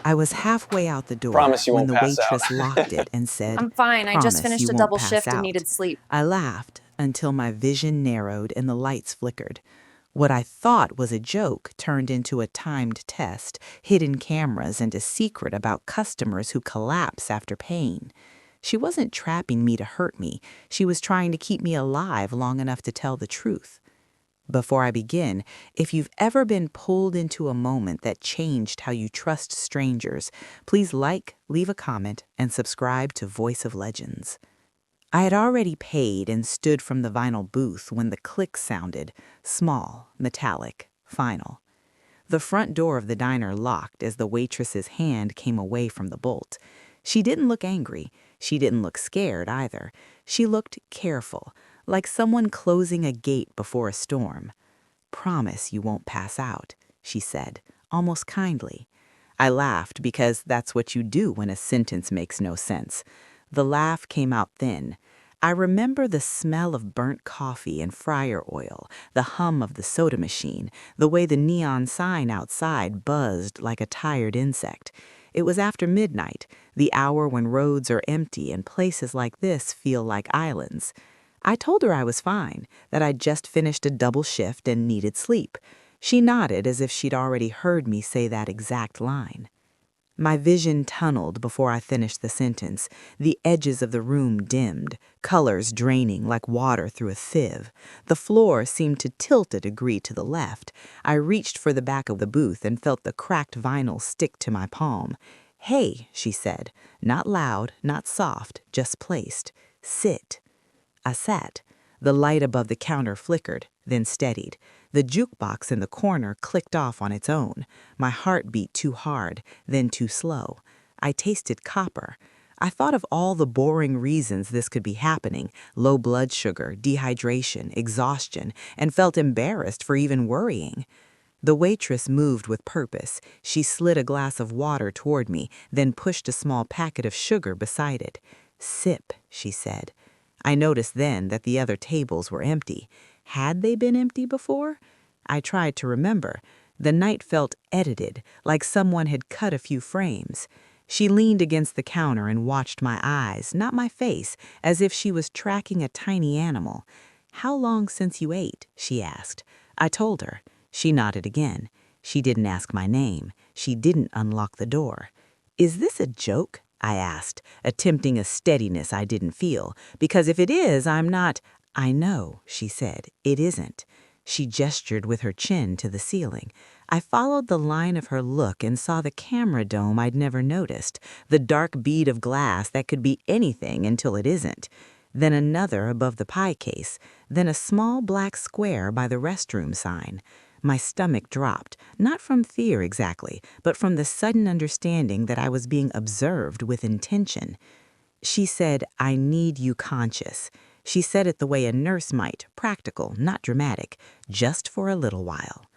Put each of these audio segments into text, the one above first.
I was halfway out the door Promise you when won't the pass out. waitress locked it and said, I'm fine. I just "Promise finished you a won't double pass shift and out." needed sleep. I laughed until my vision narrowed and the lights flickered. What I thought was a joke turned into a timed test, hidden cameras, and a secret about customers who collapse after pain. She wasn't trapping me to hurt me. She was trying to keep me alive long enough to tell the truth. Before I begin, if you've ever been pulled into a moment that changed how you trust strangers, please leave a comment, and subscribe to Voice of Legends. I had already paid and stood from the vinyl booth when the click sounded, small, metallic, final. The front door of the diner locked as the waitress's hand came away from the bolt. She didn't look angry. She didn't look scared either. She looked careful, like someone closing a gate before a storm. "Promise you won't pass out," she said, almost kindly. I laughed because that's what you do when a sentence makes no sense. The laugh came out thin. I remember the smell of burnt coffee and fryer oil, the hum of the soda machine, the way the neon sign outside buzzed like a tired insect. It was after midnight, the hour when roads are empty and places like this feel like islands. I told her I was fine, that I'd just finished a double shift and needed sleep. She nodded as if she'd already heard me say that exact line. My vision tunneled before I finished the sentence. The edges of the room dimmed, colors draining like water through a sieve. The floor seemed to tilt a degree to the left. I reached for the back of the booth and felt the cracked vinyl stick to my palm. "Hey," she said, not loud, not soft, just placed. "Sit." I sat. The light above the counter flickered, then steadied. The jukebox in the corner clicked off on its own. My heart beat too hard, then too slow. I tasted copper. I thought of all the boring reasons this could be happening: low blood sugar, dehydration, exhaustion, and felt embarrassed for even worrying. The waitress moved with purpose. She slid a glass of water toward me, then pushed a small packet of sugar beside it. "Sip," she said. I noticed then that the other tables were empty. Had they been empty before? I tried to remember. The night felt edited, like someone had cut a few frames. She leaned against the counter and watched my eyes, not my face, as if she was tracking a tiny animal. "How long since you ate?" she asked. I told her. She nodded again. She didn't ask my name. She didn't unlock the door. "Is this a joke?" I asked, attempting a steadiness I didn't feel. "Because if it is, I'm not—" "I know," she said. "It isn't." She gestured with her chin to the ceiling. I followed the line of her look and saw the camera dome I'd never noticed, the dark bead of glass that could be anything until it isn't. Then another above the pie case, then a small black square by the restroom sign. My stomach dropped, not from fear exactly, but from the sudden understanding that I was being observed with intention. She said, "I need you conscious." She said it the way a nurse might, practical, not dramatic, just for a little while.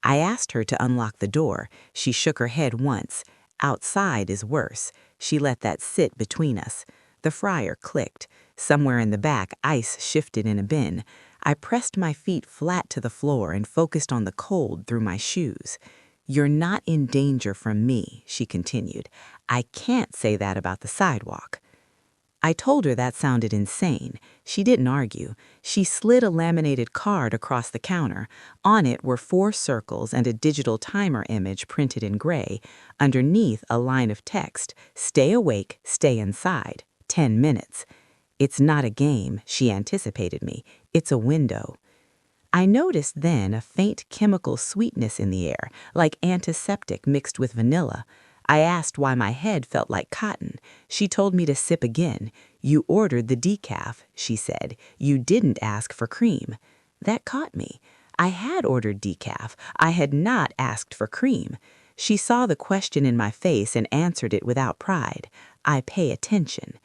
I asked her to unlock the door. She shook her head once. "Outside is worse." She let that sit between us. The fryer clicked. Somewhere in the back, ice shifted in a bin. I pressed my feet flat to the floor and focused on the cold through my shoes. "You're not in danger from me," she continued. "I can't say that about the sidewalk." I told her that sounded insane. She didn't argue. She slid a laminated card across the counter. On it were 4 circles and a digital timer image printed in gray. Underneath, a line of text: "Stay awake, stay inside. 10 minutes. It's not a game," she anticipated me. "It's a window." I noticed then a faint chemical sweetness in the air, like antiseptic mixed with vanilla. I asked why my head felt like cotton. She told me to sip again. "You ordered the decaf," she said. "You didn't ask for cream." That caught me. I had ordered decaf. I had not asked for cream. She saw the question in my face and answered it without pride. "I pay attention."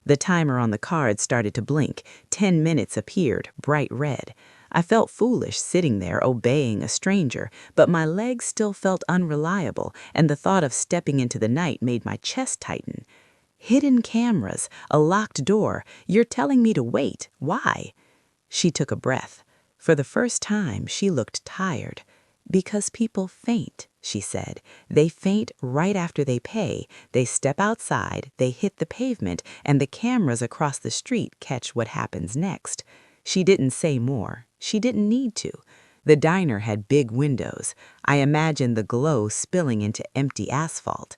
The timer on the card started to blink. 10 minutes appeared, bright red. I felt foolish sitting there obeying a stranger, but my legs still felt unreliable, and the thought of stepping into the night made my chest tighten. "Hidden cameras, a locked door. You're telling me to wait. Why?" She took a breath. For the first time, she looked tired. Because people faint, she said. They faint right after they pay. They step outside, they hit the pavement, and the cameras across the street catch what happens next. She didn't say more. She didn't need to. The diner had big windows. I imagined the glow spilling into empty asphalt.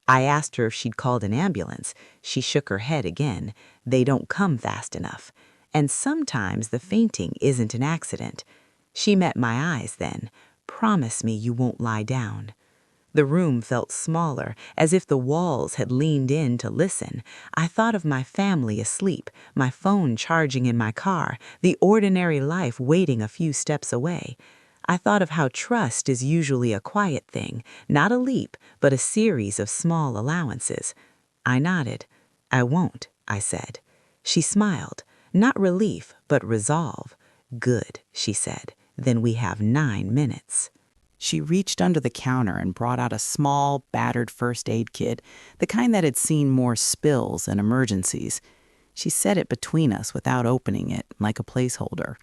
I asked her if she'd called an ambulance. She shook her head again. They don't come fast enough. And sometimes the fainting isn't an accident. She met my eyes then. Promise me you won't lie down. The room felt smaller, as if the walls had leaned in to listen. I thought of my family asleep, my phone charging in my car, the ordinary life waiting a few steps away. I thought of how trust is usually a quiet thing, not a leap, but a series of small allowances. I nodded. I won't, I said. She smiled, not relief, but resolve. Good, she said. Then we have 9 minutes. She reached under the counter and brought out a small, battered first aid kit, the kind that had seen more spills and emergencies. She set it between us without opening it, like a placeholder.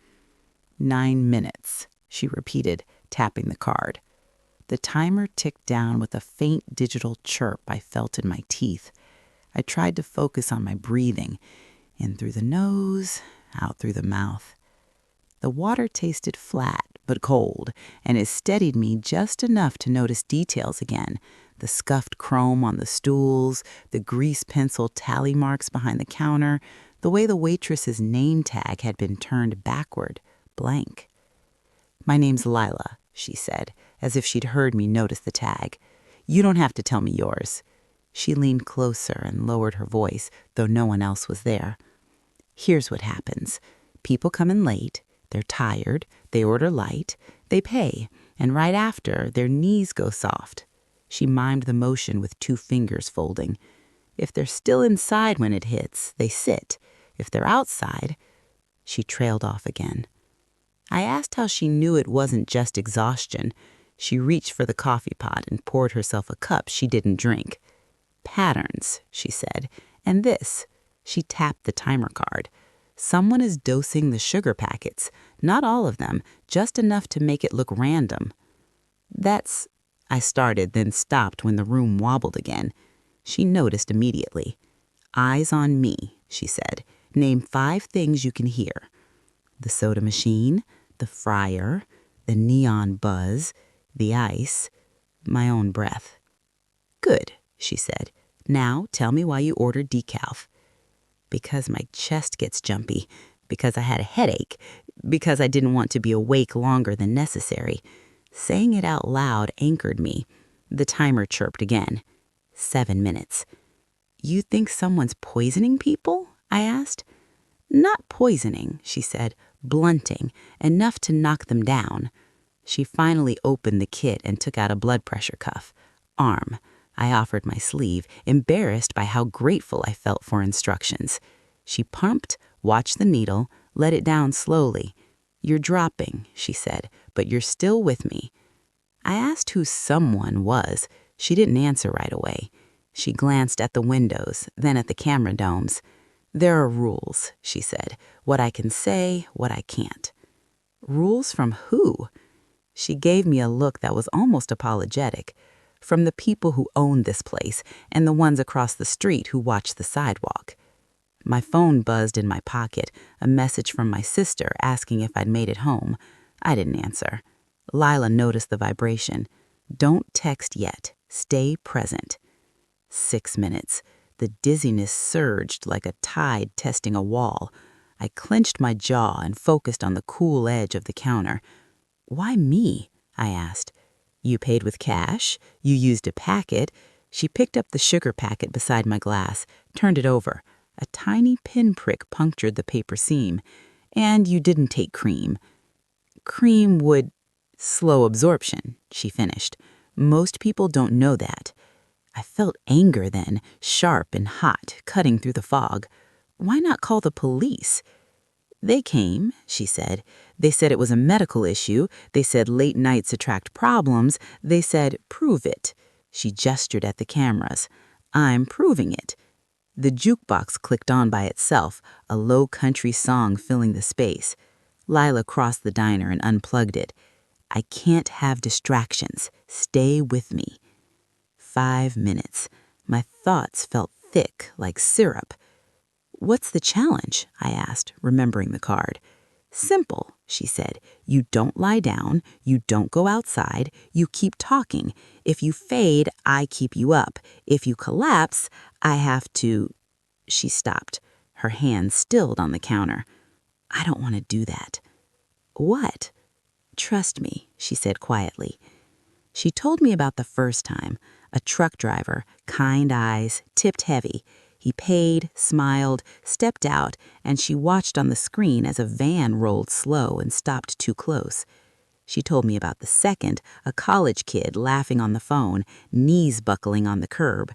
9 minutes, she repeated, tapping the card. The timer ticked down with a faint digital chirp I felt in my teeth. I tried to focus on my breathing, in through the nose, out through the mouth. The water tasted flat but cold, and it steadied me just enough to notice details again. The scuffed chrome on the stools, the grease pencil tally marks behind the counter, the way the waitress's name tag had been turned backward, blank. "My name's Lila," she said, as if she'd heard me notice the tag. "You don't have to tell me yours." She leaned closer and lowered her voice, though no one else was there. "Here's what happens. People come in late. They're tired, they order light, they pay, and right after, their knees go soft." She mimed the motion with 2 fingers folding. "If they're still inside when it hits, they sit. If they're outside..." She trailed off again. I asked how she knew it wasn't just exhaustion. She reached for the coffee pot and poured herself a cup she didn't drink. "Patterns," she said, "and this." She tapped the timer card. "Someone is dosing the sugar packets. Not all of them, just enough to make it look random." "That's..." I started, then stopped when the room wobbled again. She noticed immediately. "Eyes on me," she said. "Name 5 things you can hear." The soda machine, the fryer, the neon buzz, the ice, my own breath. "Good," she said. "Now tell me why you ordered decaf." "Because my chest gets jumpy, because I had a headache, because I didn't want to be awake longer than necessary." Saying it out loud anchored me. The timer chirped again. 7 minutes. "You think someone's poisoning people?" I asked. "Not poisoning," she said, "blunting, enough to knock them down." She finally opened the kit and took out a blood pressure cuff. Arm. I offered my sleeve, embarrassed by how grateful I felt for instructions. She pumped, watched the needle, let it down slowly. "You're dropping," she said, "but you're still with me." I asked who someone was. She didn't answer right away. She glanced at the windows, then at the camera domes. "There are rules," she said. "What I can say, what I can't." "Rules from who?" She gave me a look that was almost apologetic. "From the people who own this place and the ones across the street who watch the sidewalk." My phone buzzed in my pocket, a message from my sister asking if I'd made it home. I didn't answer. Lila noticed the vibration. "Don't text yet. Stay present." 6 minutes. The dizziness surged like a tide testing a wall. I clenched my jaw and focused on the cool edge of the counter. "Why me?" I asked. "You paid with cash. You used a packet." She picked up the sugar packet beside my glass, turned it over. A tiny pinprick punctured the paper seam. "And you didn't take cream." "Cream would..." "Slow absorption," she finished. "Most people don't know that." I felt anger then, sharp and hot, cutting through the fog. "Why not call the police?" "They came," she said. "They said it was a medical issue. They said late nights attract problems. They said, prove it." She gestured at the cameras. "I'm proving it." The jukebox clicked on by itself, a low country song filling the space. Lila crossed the diner and unplugged it. I can't have distractions. Stay with me. 5 minutes. My thoughts felt thick like syrup. What's the challenge? I asked, remembering the card. Simple, she said. You don't lie down. You don't go outside. You keep talking. If you fade, I keep you up. If you collapse, I have to... She stopped, her hands stilled on the counter. I don't want to do that. What? Trust me, she said quietly. She told me about the first time. A truck driver, kind eyes, tipped heavy. He paid, smiled, stepped out, and she watched on the screen as a van rolled slow and stopped too close. She told me about the second, a college kid laughing on the phone, knees buckling on the curb.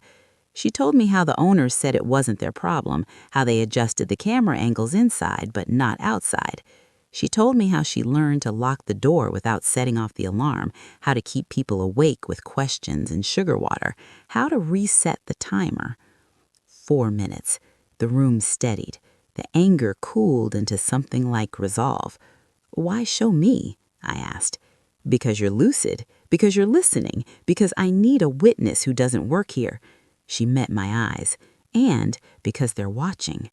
She told me how the owners said it wasn't their problem, how they adjusted the camera angles inside but not outside. She told me how she learned to lock the door without setting off the alarm, how to keep people awake with questions and sugar water, how to reset the timer. 4 minutes. The room steadied. The anger cooled into something like resolve. Why show me? I asked. Because you're lucid, because you're listening, because I need a witness who doesn't work here. She met my eyes. And because they're watching.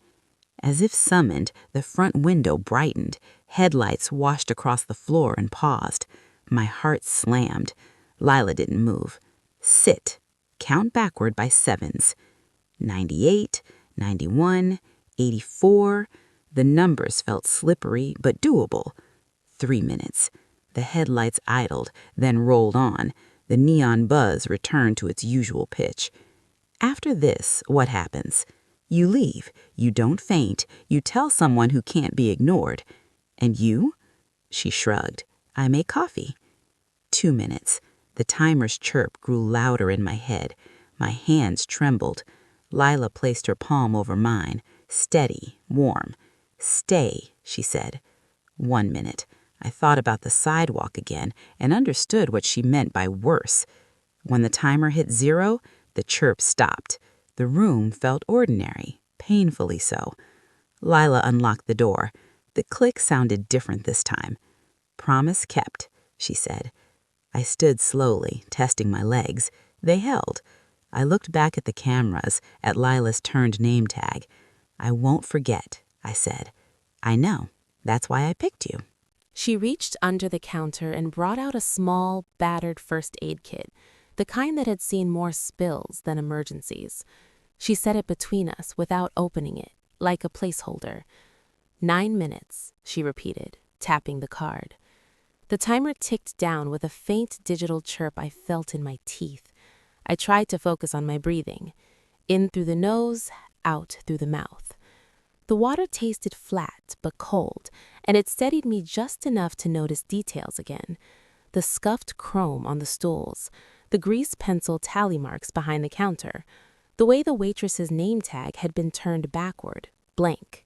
As if summoned, the front window brightened. Headlights washed across the floor and paused. My heart slammed. Lila didn't move. Sit. Count backward by sevens. 98, 91, 84. The numbers felt slippery but doable. 3 minutes. The headlights idled, then rolled on. The neon buzz returned to its usual pitch. After this, what happens? You leave. You don't faint. You tell someone who can't be ignored. And you? She shrugged. I make coffee. 2 minutes. The timer's chirp grew louder in my head. My hands trembled. Lila placed her palm over mine, steady, warm. Stay, she said. 1 minute. I thought about the sidewalk again and understood what she meant by worse. When the timer hit 0, the chirp stopped. The room felt ordinary, painfully so. Lila unlocked the door. The click sounded different this time. Promise kept, she said. I stood slowly, testing my legs. They held. I looked back at the cameras, at Lila's turned name tag. I won't forget, I said. I know. That's why I picked you. She reached under the counter and brought out a small, battered first aid kit, the kind that had seen more spills than emergencies. She set it between us without opening it, like a placeholder. 9 minutes, she repeated, tapping the card. The timer ticked down with a faint digital chirp I felt in my teeth. I tried to focus on my breathing. In through the nose, out through the mouth. The water tasted flat but cold, and it steadied me just enough to notice details again. The scuffed chrome on the stools, the grease pencil tally marks behind the counter, the way the waitress's name tag had been turned backward, blank.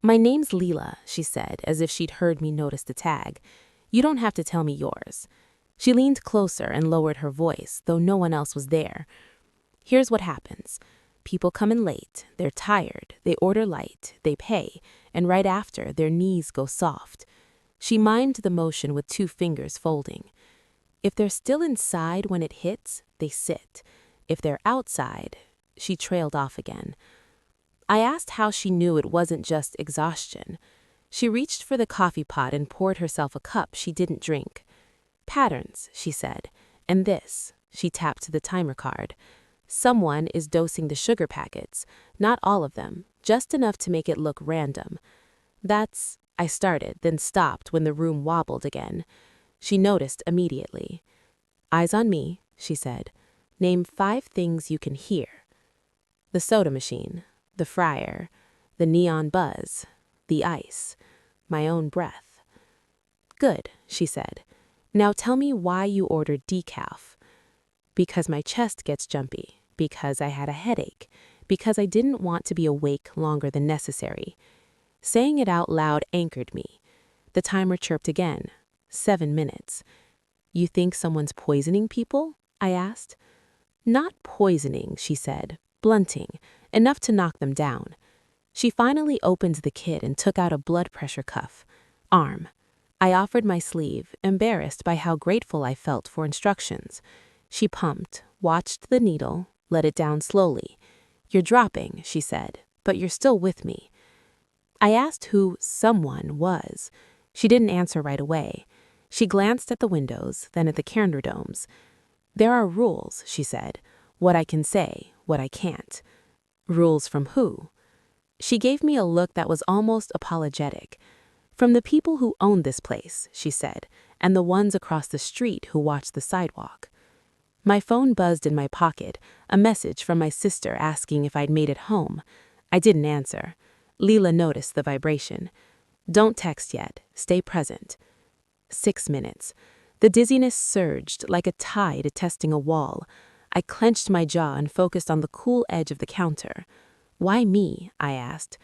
My name's Leela, she said, as if she'd heard me notice the tag. You don't have to tell me yours. She leaned closer and lowered her voice, though no one else was there. Here's what happens. People come in late, they're tired, they order light, they pay, and right after, their knees go soft. She mimed the motion with 2 fingers folding. If they're still inside when it hits, they sit. If they're outside, she trailed off again. I asked how she knew it wasn't just exhaustion. She reached for the coffee pot and poured herself a cup she didn't drink. Patterns, she said, and this, she tapped the timer card. Someone is dosing the sugar packets, not all of them, just enough to make it look random. That's, I started, then stopped when the room wobbled again. She noticed immediately. Eyes on me, she said. Name 5 things you can hear. The soda machine, the fryer, the neon buzz, the ice, my own breath. Good, she said. Now tell me why you ordered decaf. Because my chest gets jumpy, because I had a headache, because I didn't want to be awake longer than necessary. Saying it out loud anchored me. The timer chirped again. 7 minutes. You think someone's poisoning people? I asked. Not poisoning, she said, blunting, enough to knock them down. She finally opened the kit and took out a blood pressure cuff. Arm. I offered my sleeve, embarrassed by how grateful I felt for instructions. She pumped, watched the needle, let it down slowly. "You're dropping," she said, "but you're still with me." I asked who someone was. She didn't answer right away. She glanced at the windows, then at the calendar domes. "There are rules," she said. "What I can say, what I can't." "Rules from who?" She gave me a look that was almost apologetic. "From the people who own this place," she said, "and the ones across the street who watch the sidewalk." My phone buzzed in my pocket, a message from my sister asking if I'd made it home. I didn't answer. Leela noticed the vibration. "Don't text yet. Stay present." 6 minutes. The dizziness surged like a tide attesting a wall. I clenched my jaw and focused on the cool edge of the counter. "Why me?" I asked.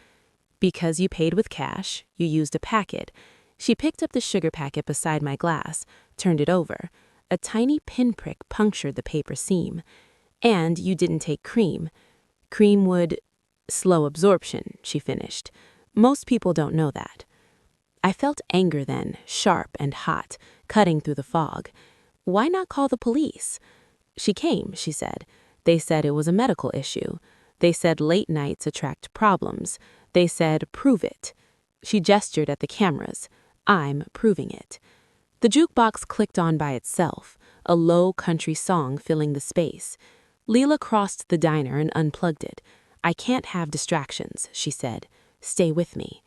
"Because you paid with cash, you used a packet." She picked up the sugar packet beside my glass, turned it over. A tiny pinprick punctured the paper seam. "And you didn't take cream. Cream would—" "Slow absorption," she finished. "Most people don't know that." I felt anger then, sharp and hot, cutting through the fog. "Why not call the police?" "She came," she said. "They said it was a medical issue. They said late nights attract problems. They said, prove it." She gestured at the cameras. "I'm proving it." The jukebox clicked on by itself, a low country song filling the space. Leela crossed the diner and unplugged it. "I can't have distractions," she said. "Stay with me."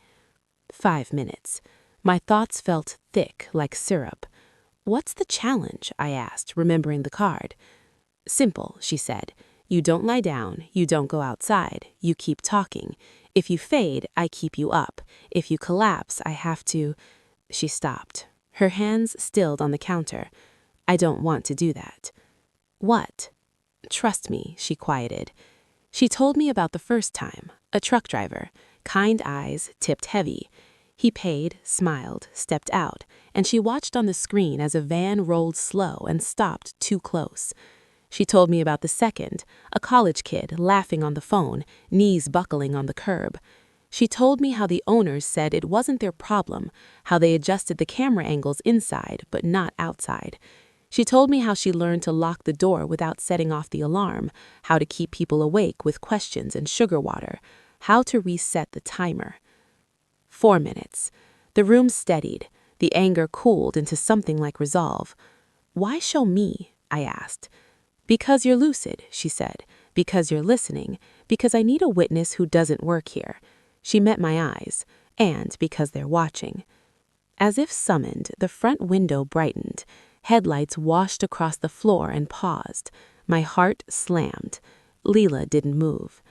5 minutes. My thoughts felt thick like syrup. "What's the challenge?" I asked, remembering the card. "Simple," she said. "You don't lie down, you don't go outside, you keep talking. If you fade, I keep you up. If you collapse, I have to—" She stopped. Her hands stilled on the counter. "I don't want to do that." "What?" "Trust me," she quieted. She told me about the first time. A truck driver. Kind eyes, tipped heavy. He paid, smiled, stepped out, and she watched on the screen as a van rolled slow and stopped too close. She told me about the second, a college kid laughing on the phone, knees buckling on the curb. She told me how the owners said it wasn't their problem, how they adjusted the camera angles inside but not outside. She told me how she learned to lock the door without setting off the alarm, how to keep people awake with questions and sugar water, how to reset the timer. 4 minutes. The room steadied. The anger cooled into something like resolve. "Why show me?" I asked. "Because you're lucid," she said. "Because you're listening. Because I need a witness who doesn't work here." She met my eyes. "And because they're watching." As if summoned, the front window brightened. Headlights washed across the floor and paused. My heart slammed. Leela didn't move.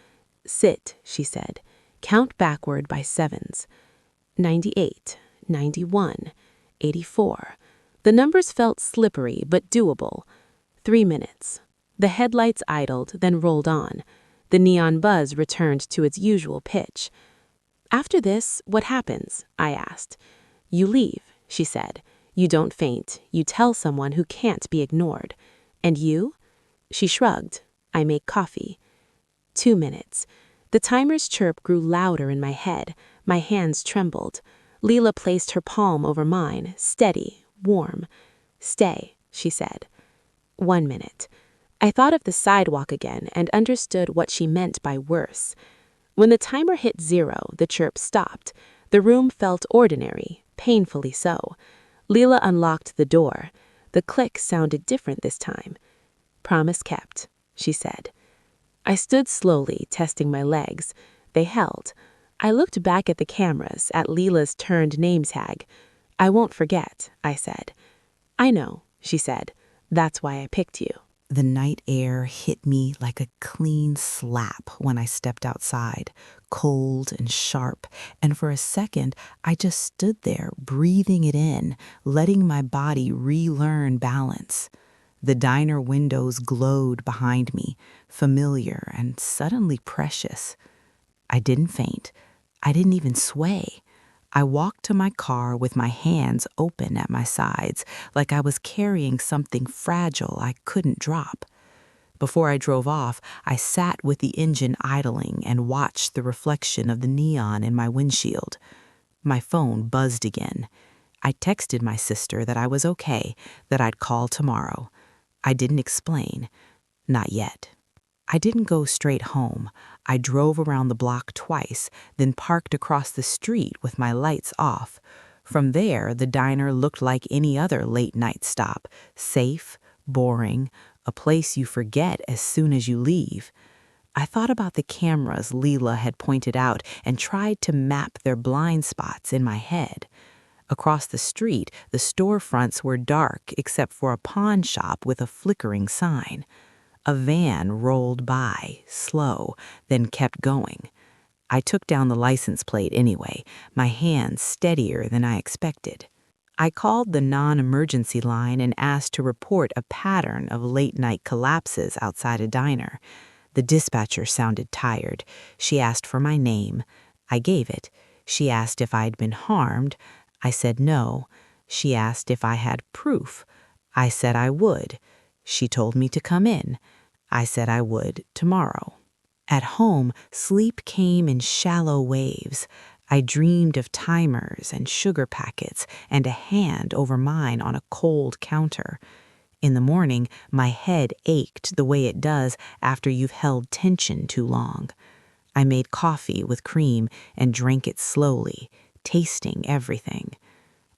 "Sit," she said. "Count backward by sevens." 98, 91, 84. The numbers felt slippery but doable. 3 minutes. The headlights idled, then rolled on. The neon buzz returned to its usual pitch. "After this, what happens?" I asked. "You leave," she said. "You don't faint. You tell someone who can't be ignored." "And you?" She shrugged. "I make coffee." 2 minutes. The timer's chirp grew louder in my head. My hands trembled. Leela placed her palm over mine, steady, warm. "Stay," she said. 1 minute. I thought of the sidewalk again and understood what she meant by worse. When the timer hit 0, the chirp stopped. The room felt ordinary, painfully so. Leela unlocked the door. The click sounded different this time. "Promise kept," she said. I stood slowly, testing my legs. They held. I looked back at the cameras, at Leela's turned name tag. "I won't forget," I said. "I know," she said. "That's why I picked you." The night air hit me like a clean slap when I stepped outside, cold and sharp, and for a second I just stood there, breathing it in, letting my body relearn balance. The diner windows glowed behind me, familiar and suddenly precious. I didn't faint. I didn't even sway. I walked to my car with my hands open at my sides, like I was carrying something fragile I couldn't drop. Before I drove off, I sat with the engine idling and watched the reflection of the neon in my windshield. My phone buzzed again. I texted my sister that I was okay, that I'd call tomorrow. I didn't explain. Not yet. I didn't go straight home. I drove around the block twice, then parked across the street with my lights off. From there, the diner looked like any other late-night stop, safe, boring, a place you forget as soon as you leave. I thought about the cameras Leela had pointed out and tried to map their blind spots in my head. Across the street, the storefronts were dark except for a pawn shop with a flickering sign. A van rolled by, slow, then kept going. I took down the license plate anyway, my hands steadier than I expected. I called the non-emergency line and asked to report a pattern of late-night collapses outside a diner. The dispatcher sounded tired. She asked for my name. I gave it. She asked if I'd been harmed. I said no. She asked if I had proof. I said I would. She told me to come in. I said I would tomorrow. At home, sleep came in shallow waves. I dreamed of timers and sugar packets and a hand over mine on a cold counter. In the morning, my head ached the way it does after you've held tension too long. I made coffee with cream and drank it slowly, tasting everything.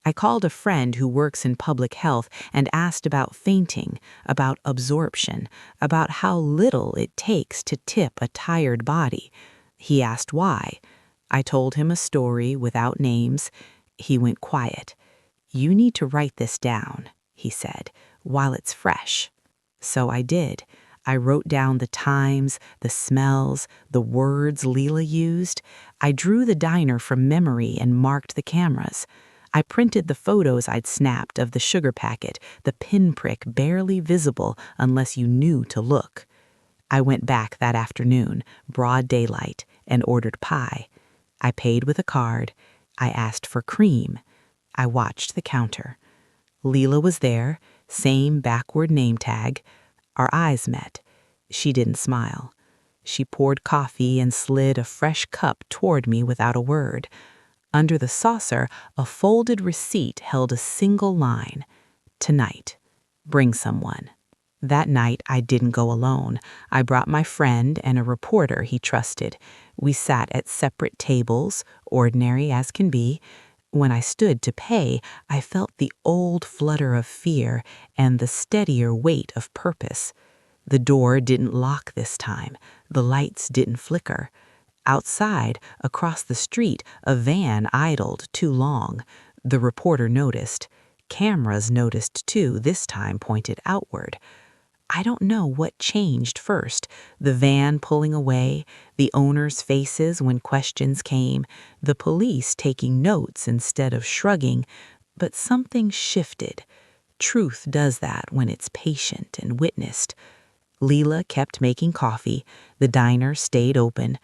I called a friend who works in public health and asked about fainting, about absorption, about how little it takes to tip a tired body. He asked why. I told him a story without names. He went quiet. "You need to write this down," he said, "while it's fresh." So I did. I wrote down the times, the smells, the words Leela used. I drew the diner from memory and marked the cameras. I printed the photos I'd snapped of the sugar packet, the pinprick barely visible unless you knew to look. I went back that afternoon, broad daylight, and ordered pie. I paid with a card. I asked for cream. I watched the counter. Leela was there, same backward name tag. Our eyes met. She didn't smile. She poured coffee and slid a fresh cup toward me without a word. Under the saucer, a folded receipt held a single line. "Tonight, bring someone." That night, I didn't go alone. I brought my friend and a reporter he trusted. We sat at separate tables, ordinary as can be. When I stood to pay, I felt the old flutter of fear and the steadier weight of purpose. The door didn't lock this time. The lights didn't flicker. Outside, across the street, a van idled too long. The reporter noticed. Cameras noticed too, this time pointed outward. I don't know what changed first. The van pulling away, the owners' faces when questions came, the police taking notes instead of shrugging, but something shifted. Truth does that when it's patient and witnessed. Leela kept making coffee. The diner stayed open.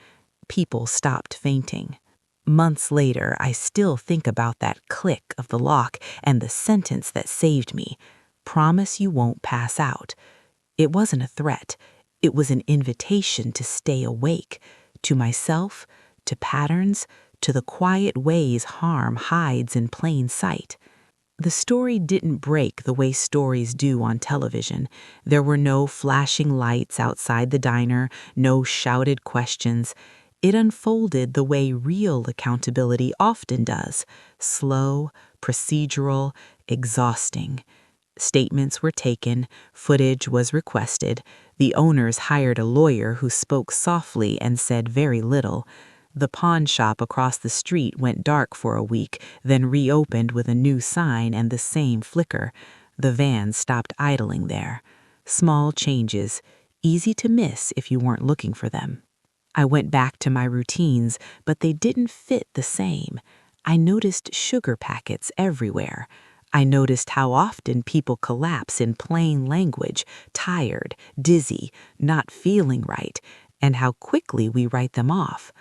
People stopped fainting. Months later, I still think about that click of the lock and the sentence that saved me. "Promise you won't pass out." It wasn't a threat. It was an invitation to stay awake, to myself, to patterns, to the quiet ways harm hides in plain sight. The story didn't break the way stories do on television. There were no flashing lights outside the diner, no shouted questions. It unfolded the way real accountability often does, slow, procedural, exhausting. Statements were taken, footage was requested. The owners hired a lawyer who spoke softly and said very little. The pawn shop across the street went dark for a week, then reopened with a new sign and the same flicker. The van stopped idling there. Small changes, easy to miss if you weren't looking for them. I went back to my routines, but they didn't fit the same. I noticed sugar packets everywhere. I noticed how often people collapse in plain language, tired, dizzy, not feeling right, and how quickly we write them off.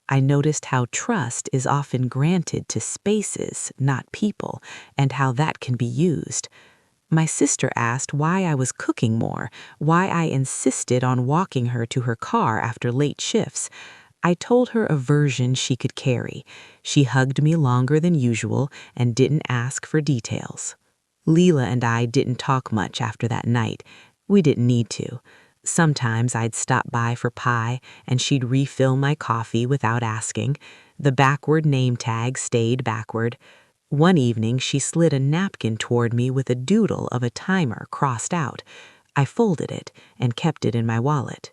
I noticed how trust is often granted to spaces, not people, and how that can be used. My sister asked why I was cooking more, why I insisted on walking her to her car after late shifts. I told her a version she could carry. She hugged me longer than usual and didn't ask for details. Leela and I didn't talk much after that night. We didn't need to. Sometimes I'd stop by for pie and she'd refill my coffee without asking. The backward name tag stayed backward. One evening, she slid a napkin toward me with a doodle of a timer crossed out. I folded it and kept it in my wallet.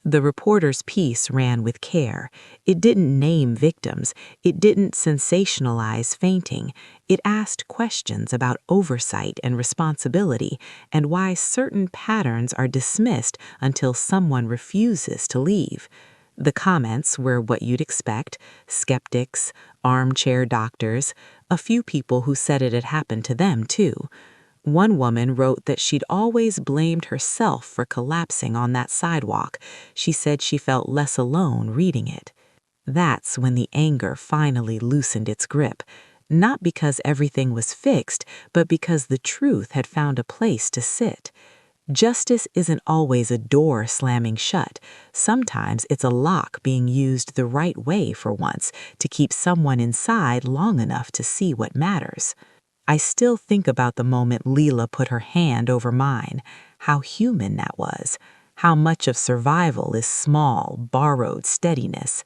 The reporter's piece ran with care. It didn't name victims. It didn't sensationalize fainting. It asked questions about oversight and responsibility and why certain patterns are dismissed until someone refuses to leave. The comments were what you'd expect: skeptics, armchair doctors, a few people who said it had happened to them, too. One woman wrote that she'd always blamed herself for collapsing on that sidewalk. She said she felt less alone reading it. That's when the anger finally loosened its grip, not because everything was fixed, but because the truth had found a place to sit. Justice isn't always a door slamming shut. Sometimes it's a lock being used the right way for once to keep someone inside long enough to see what matters. I still think about the moment Leela put her hand over mine, how human that was, how much of survival is small, borrowed steadiness.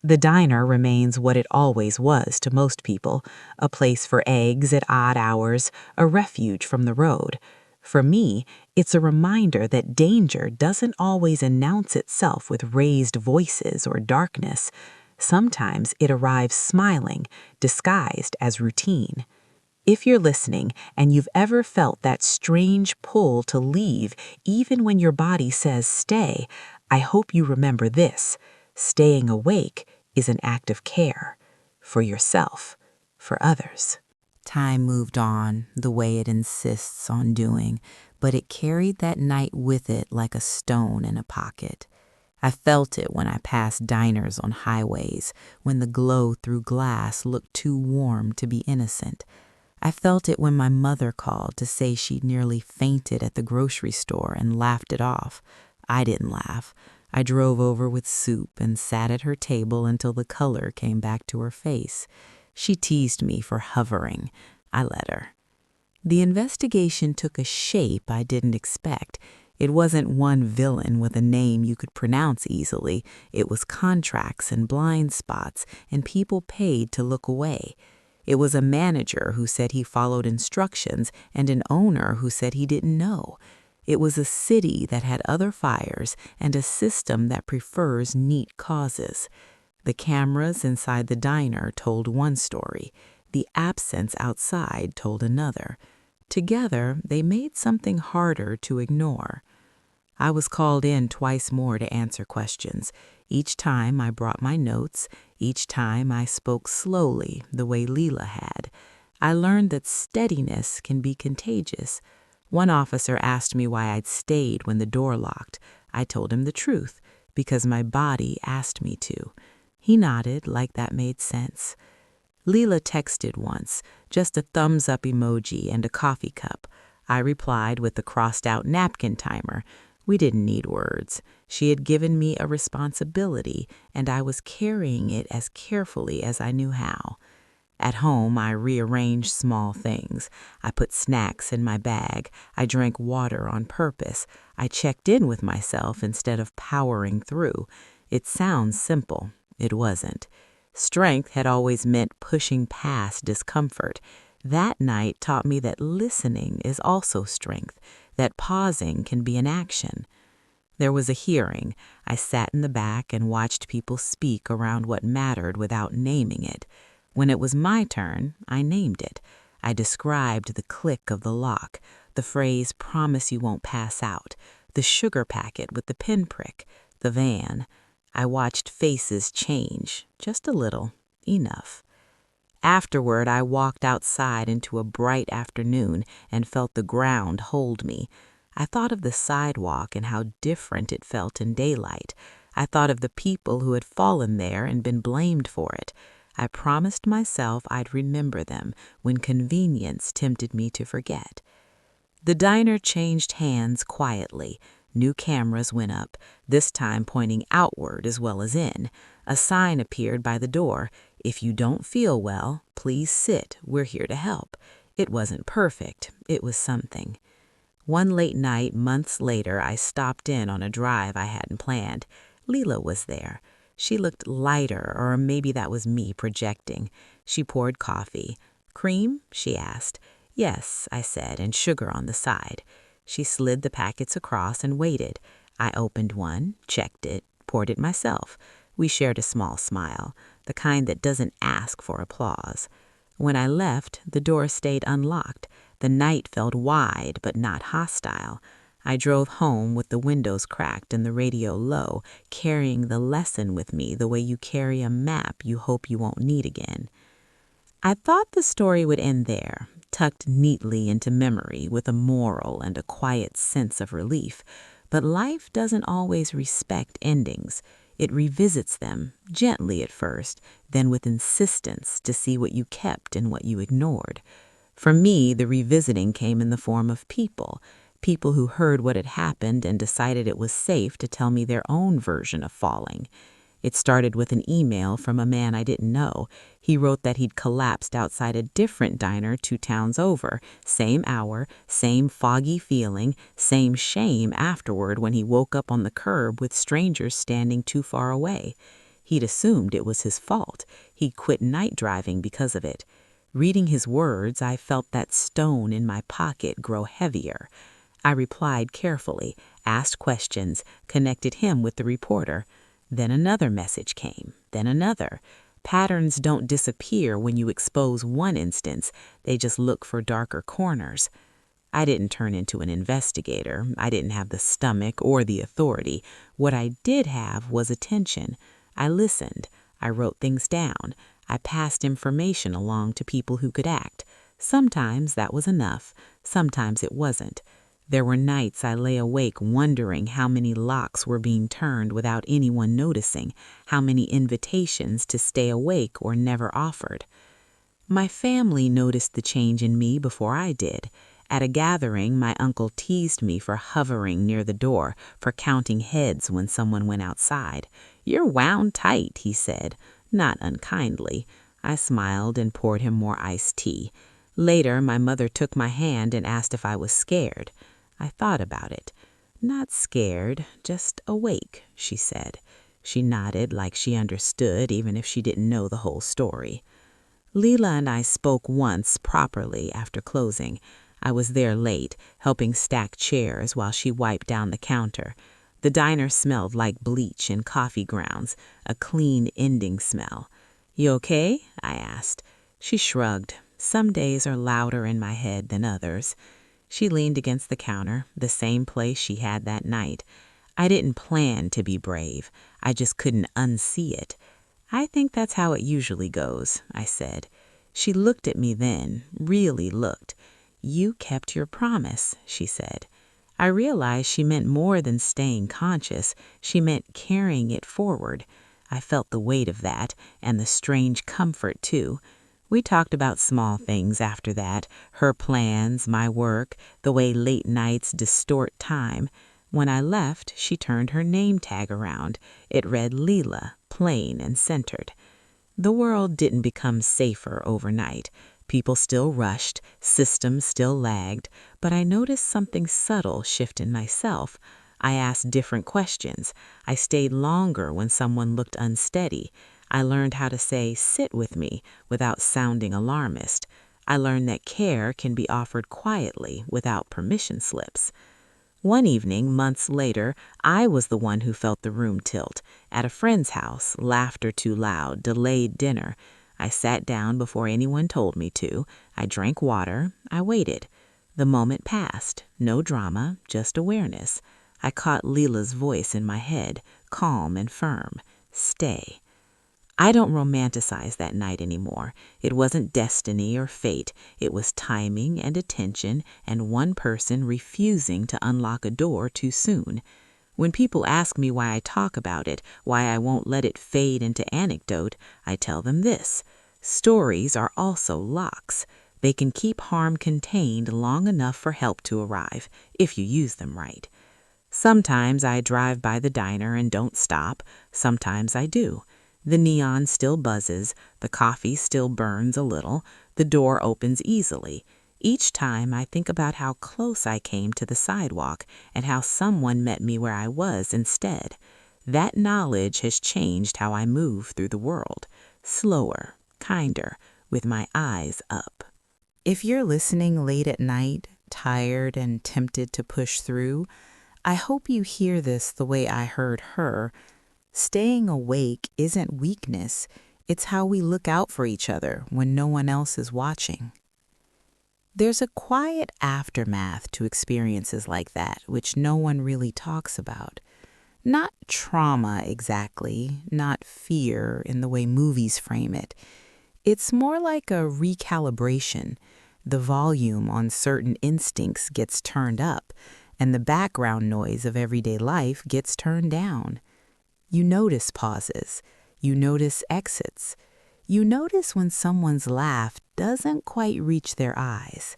The diner remains what it always was to most people, a place for eggs at odd hours, a refuge from the road. For me, it's a reminder that danger doesn't always announce itself with raised voices or darkness. Sometimes it arrives smiling, disguised as routine. If you're listening and you've ever felt that strange pull to leave even when your body says stay, I hope you remember this: staying awake is an act of care for yourself, for others. Time moved on the way it insists on doing, but it carried that night with it like a stone in a pocket. I felt it when I passed diners on highways, when the glow through glass looked too warm to be innocent. I felt it when my mother called to say she'd nearly fainted at the grocery store and laughed it off. I didn't laugh. I drove over with soup and sat at her table until the color came back to her face. She teased me for hovering. I let her. The investigation took a shape I didn't expect. It wasn't one villain with a name you could pronounce easily. It was contracts and blind spots and people paid to look away. It was a manager who said he followed instructions and an owner who said he didn't know. It was a city that had other fires and a system that prefers neat causes. The cameras inside the diner told one story. The absence outside told another. Together, they made something harder to ignore. I was called in twice more to answer questions. Each time I brought my notes. Each time I spoke slowly, the way Leela had. I learned that steadiness can be contagious. One officer asked me why I'd stayed when the door locked. I told him the truth, because my body asked me to. He nodded like that made sense. Leela texted once, just a thumbs-up emoji and a coffee cup. I replied with the crossed-out napkin timer. We didn't need words. She had given me a responsibility, and I was carrying it as carefully as I knew how. At home, I rearranged small things. I put snacks in my bag. I drank water on purpose. I checked in with myself instead of powering through. It sounds simple. It wasn't. Strength had always meant pushing past discomfort. That night taught me that listening is also strength, that pausing can be an action. There was a hearing. I sat in the back and watched people speak around what mattered without naming it. When it was my turn, I named it. I described the click of the lock, the phrase "promise you won't pass out," the sugar packet with the pinprick, the van. I watched faces change, just a little, enough. Afterward, I walked outside into a bright afternoon and felt the ground hold me. I thought of the sidewalk and how different it felt in daylight. I thought of the people who had fallen there and been blamed for it. I promised myself I'd remember them when convenience tempted me to forget. The diner changed hands quietly. New cameras went up, this time pointing outward as well as in. A sign appeared by the door. If you don't feel well, please sit. We're here to help. It wasn't perfect. It was something. One late night, months later, I stopped in on a drive I hadn't planned. Leela was there. She looked lighter, or maybe that was me projecting. She poured coffee. "Cream?" she asked. "Yes," I said, "and sugar on the side." She slid the packets across and waited. I opened one, checked it, poured it myself. We shared a small smile, the kind that doesn't ask for applause. When I left, the door stayed unlocked. The night felt wide but not hostile. I drove home with the windows cracked and the radio low, carrying the lesson with me the way you carry a map you hope you won't need again. I thought the story would end there, tucked neatly into memory with a moral and a quiet sense of relief. But life doesn't always respect endings. It revisits them, gently at first, then with insistence to see what you kept and what you ignored. For me, the revisiting came in the form of people who heard what had happened and decided it was safe to tell me their own version of falling. It started with an email from a man I didn't know. He wrote that he'd collapsed outside a different diner 2 towns over. Same hour, same foggy feeling, same shame afterward when he woke up on the curb with strangers standing too far away. He'd assumed it was his fault. He'd quit night driving because of it. Reading his words, I felt that stone in my pocket grow heavier. I replied carefully, asked questions, connected him with the reporter. Then another message came, then another. Patterns don't disappear when you expose one instance, they just look for darker corners. I didn't turn into an investigator. I didn't have the stomach or the authority. What I did have was attention. I listened. I wrote things down. I passed information along to people who could act. Sometimes that was enough. Sometimes it wasn't. There were nights I lay awake wondering how many locks were being turned without anyone noticing, how many invitations to stay awake or never offered. My family noticed the change in me before I did. At a gathering, my uncle teased me for hovering near the door, for counting heads when someone went outside. "You're wound tight," he said, not unkindly. I smiled and poured him more iced tea. Later, my mother took my hand and asked if I was scared. I thought about it. "Not scared, just awake," she said. She nodded like she understood, even if she didn't know the whole story. Leela and I spoke once properly after closing. I was there late, helping stack chairs while she wiped down the counter. The diner smelled like bleach and coffee grounds, a clean ending smell. "You okay?" I asked. She shrugged. Some days are louder in my head than others. She leaned against the counter, the same place she had that night. I didn't plan to be brave. I just couldn't unsee it. "I think that's how it usually goes," I said. She looked at me then, really looked. "You kept your promise," she said. I realized she meant more than staying conscious. She meant carrying it forward. I felt the weight of that, and the strange comfort, too. We talked about small things after that, her plans, my work, the way late nights distort time. When I left, she turned her name tag around. It read Leela, plain and centered. The world didn't become safer overnight. People still rushed, systems still lagged, but I noticed something subtle shift in myself. I asked different questions. I stayed longer when someone looked unsteady. I learned how to say, "sit with me," without sounding alarmist. I learned that care can be offered quietly without permission slips. One evening, months later, I was the one who felt the room tilt. At a friend's house, laughter too loud, delayed dinner. I sat down before anyone told me to. I drank water. I waited. The moment passed. No drama, just awareness. I caught Leela's voice in my head, calm and firm. "Stay." I don't romanticize that night anymore. It wasn't destiny or fate. It was timing and attention and one person refusing to unlock a door too soon. When people ask me why I talk about it, why I won't let it fade into anecdote, I tell them this. Stories are also locks. They can keep harm contained long enough for help to arrive, if you use them right. Sometimes I drive by the diner and don't stop. Sometimes I do. The neon still buzzes, the coffee still burns a little, the door opens easily. Each time I think about how close I came to the sidewalk and how someone met me where I was instead. That knowledge has changed how I move through the world. Slower, kinder, with my eyes up. If you're listening late at night, tired and tempted to push through, I hope you hear this the way I heard her. Staying awake isn't weakness. It's how we look out for each other when no one else is watching. There's a quiet aftermath to experiences like that, which no one really talks about. Not trauma exactly, not fear in the way movies frame it. It's more like a recalibration. The volume on certain instincts gets turned up, and the background noise of everyday life gets turned down. You notice pauses. You notice exits. You notice when someone's laugh doesn't quite reach their eyes.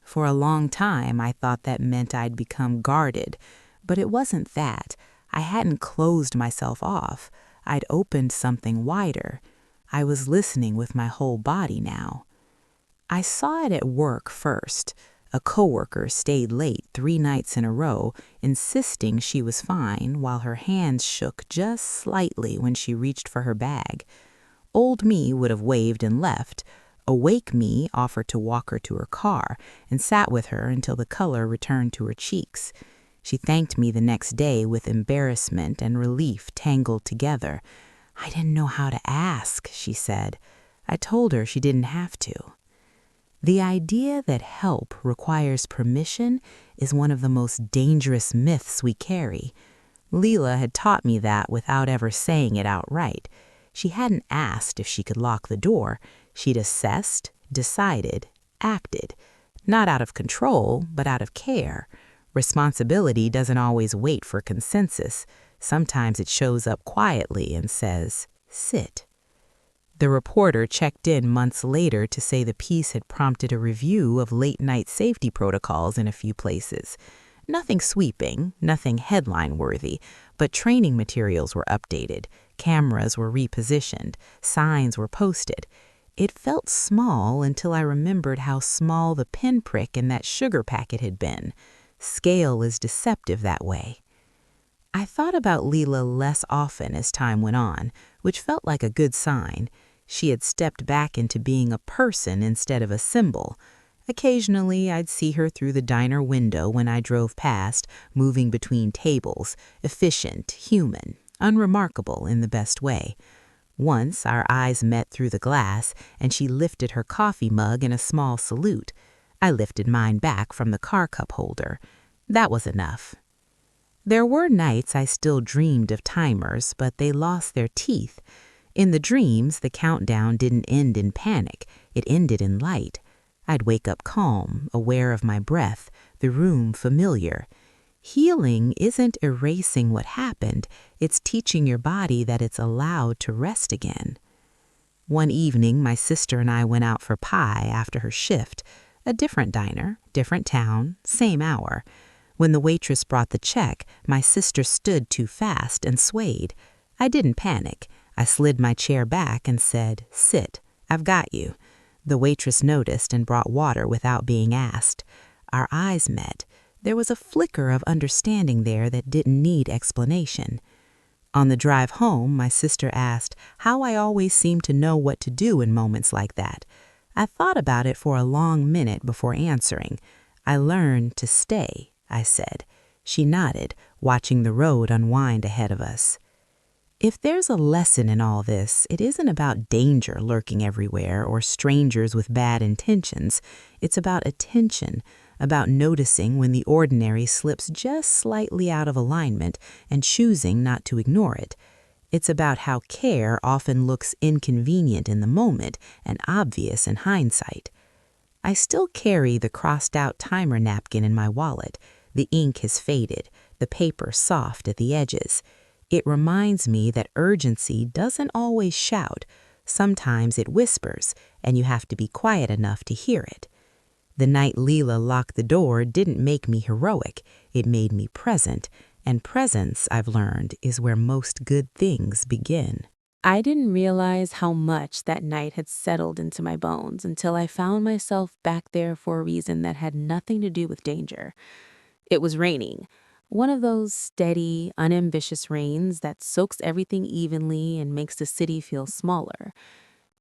For a long time, I thought that meant I'd become guarded, but it wasn't that. I hadn't closed myself off. I'd opened something wider. I was listening with my whole body now. I saw it at work first. A coworker stayed late 3 nights in a row, insisting she was fine while her hands shook just slightly when she reached for her bag. Old me would have waved and left. Awake me offered to walk her to her car and sat with her until the color returned to her cheeks. She thanked me the next day with embarrassment and relief tangled together. "I didn't know how to ask," she said. I told her she didn't have to. The idea that help requires permission is one of the most dangerous myths we carry. Leela had taught me that without ever saying it outright. She hadn't asked if she could lock the door. She'd assessed, decided, acted. Not out of control, but out of care. Responsibility doesn't always wait for consensus. Sometimes it shows up quietly and says, "Sit." The reporter checked in months later to say the piece had prompted a review of late-night safety protocols in a few places. Nothing sweeping, nothing headline-worthy, but training materials were updated, cameras were repositioned, signs were posted. It felt small until I remembered how small the pinprick in that sugar packet had been. Scale is deceptive that way. I thought about Leela less often as time went on, which felt like a good sign. She had stepped back into being a person instead of a symbol. Occasionally, I'd see her through the diner window when I drove past, moving between tables, efficient, human, unremarkable in the best way. Once, our eyes met through the glass, and she lifted her coffee mug in a small salute. I lifted mine back from the car cup holder. That was enough. There were nights I still dreamed of timers, but they lost their teeth. In the dreams, the countdown didn't end in panic. It ended in light. I'd wake up calm, aware of my breath, the room familiar. Healing isn't erasing what happened. It's teaching your body that it's allowed to rest again. One evening, my sister and I went out for pie after her shift. A different diner, different town, same hour. When the waitress brought the check, my sister stood too fast and swayed. I didn't panic. I slid my chair back and said, "Sit, I've got you." The waitress noticed and brought water without being asked. Our eyes met. There was a flicker of understanding there that didn't need explanation. On the drive home, my sister asked how I always seemed to know what to do in moments like that. I thought about it for a long minute before answering. "I learned to stay," I said. She nodded, watching the road unwind ahead of us. If there's a lesson in all this, it isn't about danger lurking everywhere or strangers with bad intentions. It's about attention, about noticing when the ordinary slips just slightly out of alignment and choosing not to ignore it. It's about how care often looks inconvenient in the moment and obvious in hindsight. I still carry the crossed-out timer napkin in my wallet. The ink has faded, the paper soft at the edges. It reminds me that urgency doesn't always shout. Sometimes it whispers, and you have to be quiet enough to hear it. The night Leela locked the door didn't make me heroic, it made me present, and presence, I've learned, is where most good things begin. I didn't realize how much that night had settled into my bones until I found myself back there for a reason that had nothing to do with danger. It was raining. One of those steady, unambitious rains that soaks everything evenly and makes the city feel smaller.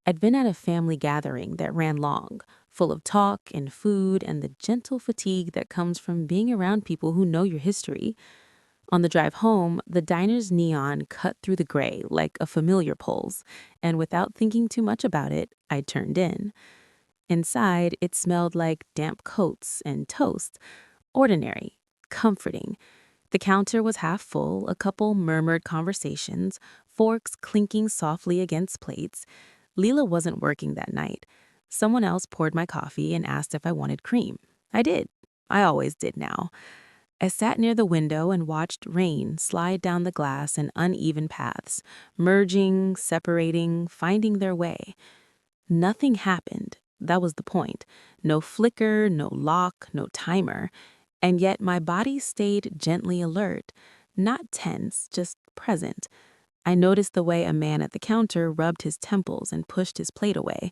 I'd been at a family gathering that ran long, full of talk and food and the gentle fatigue that comes from being around people who know your history. On the drive home, the diner's neon cut through the gray like a familiar pulse, and without thinking too much about it, I turned in. Inside, it smelled like damp coats and toast, ordinary, comforting. The counter was half full, a couple murmured conversations, forks clinking softly against plates. Leela wasn't working that night. Someone else poured my coffee and asked if I wanted cream. I did. I always did now. I sat near the window and watched rain slide down the glass in uneven paths, merging, separating, finding their way. Nothing happened. That was the point. No flicker, no lock, no timer. And yet my body stayed gently alert, not tense, just present. I noticed the way a man at the counter rubbed his temples and pushed his plate away.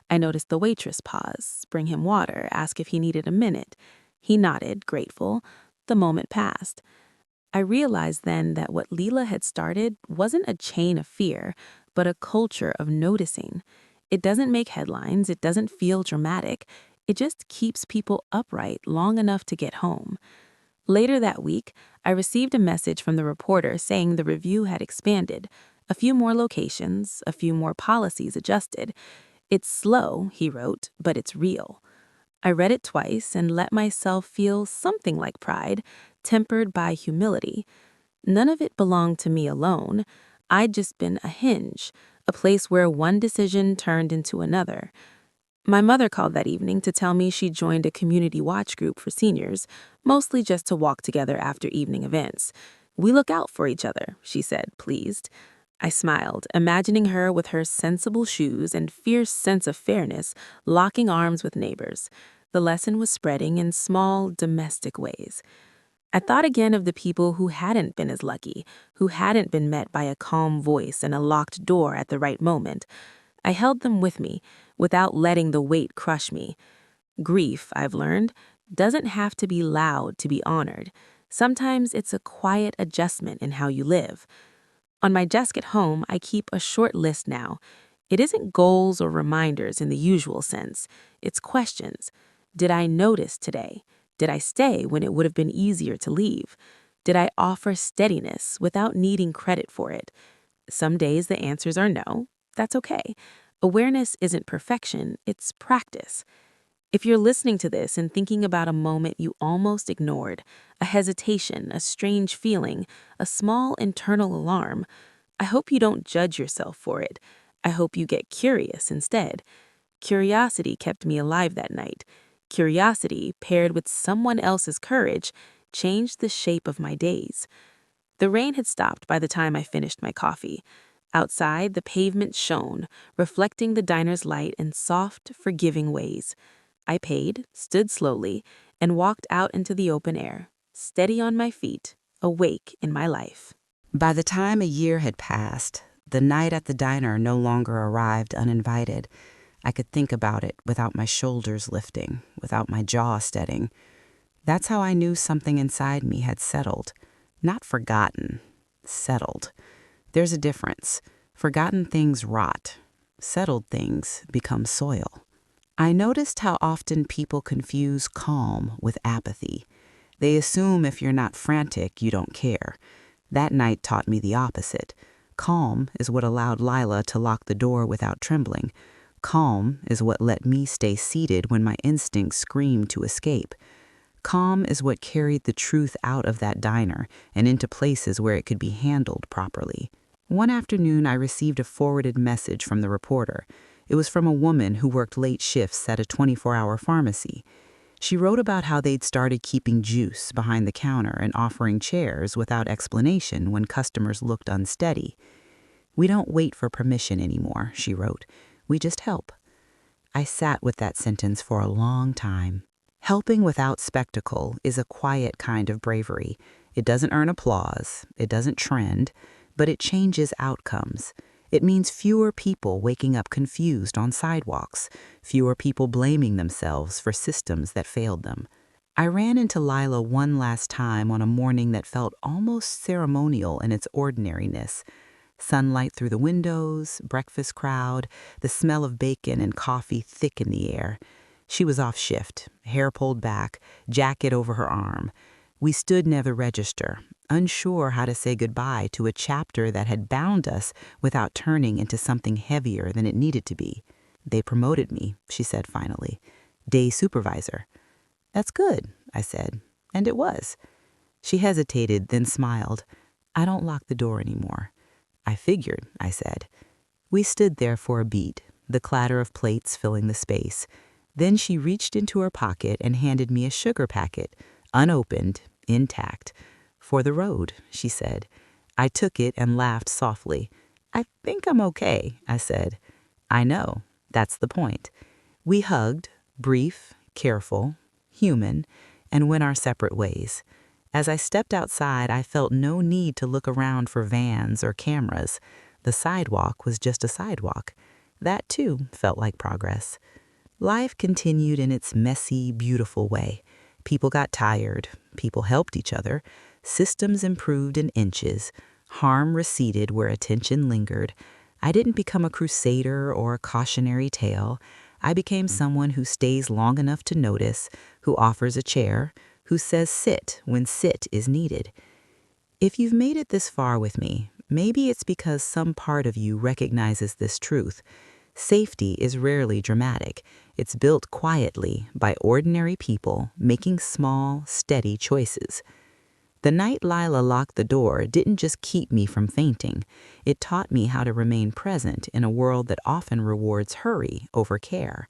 I noticed the waitress pause, bring him water, ask if he needed a minute. He nodded, grateful. The moment passed. I realized then that what Leela had started wasn't a chain of fear, but a culture of noticing. It doesn't make headlines, it doesn't feel dramatic, it just keeps people upright long enough to get home. Later that week, I received a message from the reporter saying the review had expanded. A few more locations, a few more policies adjusted. It's slow, he wrote, but it's real. I read it twice and let myself feel something like pride, tempered by humility. None of it belonged to me alone. I'd just been a hinge, a place where one decision turned into another. My mother called that evening to tell me she joined a community watch group for seniors, mostly just to walk together after evening events. "We look out for each other," she said, pleased. I smiled, imagining her with her sensible shoes and fierce sense of fairness, locking arms with neighbors. The lesson was spreading in small, domestic ways. I thought again of the people who hadn't been as lucky, who hadn't been met by a calm voice and a locked door at the right moment. I held them with me, without letting the weight crush me. Grief, I've learned, doesn't have to be loud to be honored. Sometimes it's a quiet adjustment in how you live. On my desk at home, I keep a short list now. It isn't goals or reminders in the usual sense. It's questions. Did I notice today? Did I stay when it would have been easier to leave? Did I offer steadiness without needing credit for it? Some days the answers are no. That's okay. Awareness isn't perfection, it's practice. If you're listening to this and thinking about a moment you almost ignored, a hesitation, a strange feeling, a small internal alarm, I hope you don't judge yourself for it. I hope you get curious instead. Curiosity kept me alive that night. Curiosity, paired with someone else's courage, changed the shape of my days. The rain had stopped by the time I finished my coffee. Outside, the pavement shone, reflecting the diner's light in soft, forgiving ways. I paid, stood slowly, and walked out into the open air, steady on my feet, awake in my life. By the time a year had passed, the night at the diner no longer arrived uninvited. I could think about it without my shoulders lifting, without my jaw steadying. That's how I knew something inside me had settled. Not forgotten, settled. There's a difference. Forgotten things rot. Settled things become soil. I noticed how often people confuse calm with apathy. They assume if you're not frantic, you don't care. That night taught me the opposite. Calm is what allowed Lila to lock the door without trembling. Calm is what let me stay seated when my instincts screamed to escape. Calm is what carried the truth out of that diner and into places where it could be handled properly. One afternoon, I received a forwarded message from the reporter. It was from a woman who worked late shifts at a 24-hour pharmacy. She wrote about how they'd started keeping juice behind the counter and offering chairs without explanation when customers looked unsteady. "We don't wait for permission anymore," she wrote. "We just help." I sat with that sentence for a long time. Helping without spectacle is a quiet kind of bravery. It doesn't earn applause, it doesn't trend, but it changes outcomes. It means fewer people waking up confused on sidewalks, fewer people blaming themselves for systems that failed them. I ran into Lila one last time on a morning that felt almost ceremonial in its ordinariness. Sunlight through the windows, breakfast crowd, the smell of bacon and coffee thick in the air. She was off shift, hair pulled back, jacket over her arm. We stood near the register, unsure how to say goodbye to a chapter that had bound us without turning into something heavier than it needed to be. "They promoted me," she said finally. "Day supervisor." "That's good," I said, and it was. She hesitated, then smiled. "I don't lock the door anymore." "I figured," I said. We stood there for a beat, the clatter of plates filling the space. Then she reached into her pocket and handed me a sugar packet, unopened, intact. "For the road," she said. I took it and laughed softly. "I think I'm okay," I said. "I know. That's the point." We hugged, brief, careful, human, and went our separate ways. As I stepped outside, I felt no need to look around for vans or cameras. The sidewalk was just a sidewalk. That, too, felt like progress. Life continued in its messy, beautiful way. People got tired. People helped each other. Systems improved in inches. Harm receded where attention lingered. I didn't become a crusader or a cautionary tale. I became someone who stays long enough to notice, who offers a chair, who says sit when sit is needed. If you've made it this far with me, maybe it's because some part of you recognizes this truth. Safety is rarely dramatic. It's built quietly by ordinary people making small, steady choices. The night Lila locked the door didn't just keep me from fainting. It taught me how to remain present in a world that often rewards hurry over care.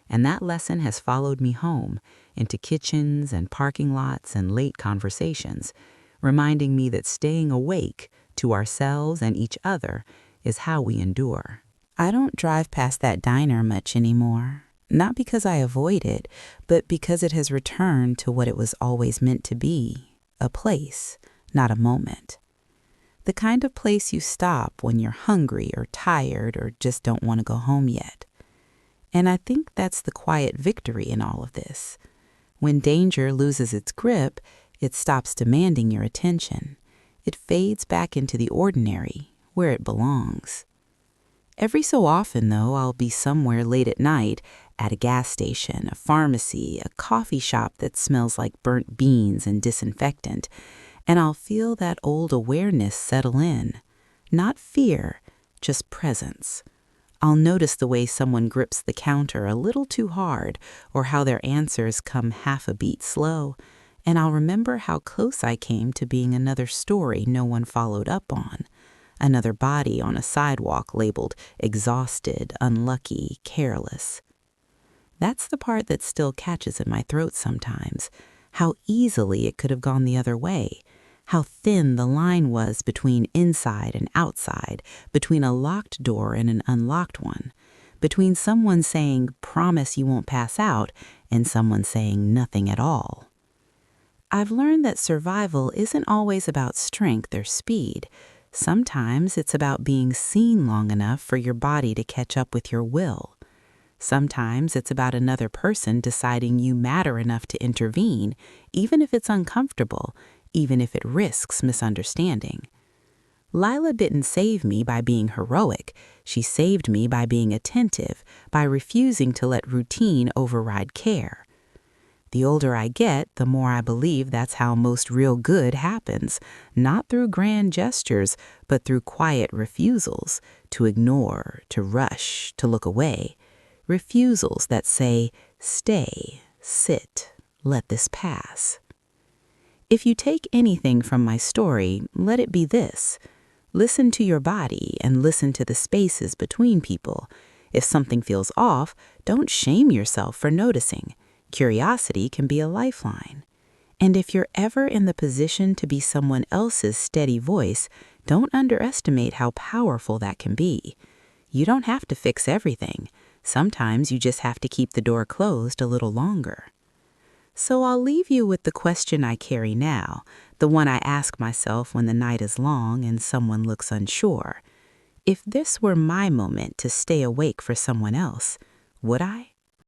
And that lesson has followed me home, into kitchens and parking lots and late conversations, reminding me that staying awake to ourselves and each other is how we endure. I don't drive past that diner much anymore, not because I avoid it, but because it has returned to what it was always meant to be, a place, not a moment. The kind of place you stop when you're hungry or tired or just don't want to go home yet. And I think that's the quiet victory in all of this. When danger loses its grip, it stops demanding your attention. It fades back into the ordinary, where it belongs. Every so often, though, I'll be somewhere late at night, at a gas station, a pharmacy, a coffee shop that smells like burnt beans and disinfectant, and I'll feel that old awareness settle in. Not fear, just presence. I'll notice the way someone grips the counter a little too hard, or how their answers come half a beat slow, and I'll remember how close I came to being another story no one followed up on. Another body on a sidewalk labeled exhausted, unlucky, careless. That's the part that still catches in my throat sometimes. How easily it could have gone the other way. How thin the line was between inside and outside, between a locked door and an unlocked one, between someone saying, "Promise you won't pass out," and someone saying nothing at all. I've learned that survival isn't always about strength or speed. Sometimes it's about being seen long enough for your body to catch up with your will. Sometimes it's about another person deciding you matter enough to intervene, even if it's uncomfortable, even if it risks misunderstanding. Lila didn't save me by being heroic. She saved me by being attentive, by refusing to let routine override care. The older I get, the more I believe that's how most real good happens, not through grand gestures, but through quiet refusals, to ignore, to rush, to look away. Refusals that say, stay, sit, let this pass. If you take anything from my story, let it be this. Listen to your body and listen to the spaces between people. If something feels off, don't shame yourself for noticing. Curiosity can be a lifeline. And if you're ever in the position to be someone else's steady voice, don't underestimate how powerful that can be. You don't have to fix everything. Sometimes you just have to keep the door closed a little longer. So I'll leave you with the question I carry now, the one I ask myself when the night is long and someone looks unsure. If this were my moment to stay awake for someone else, would I?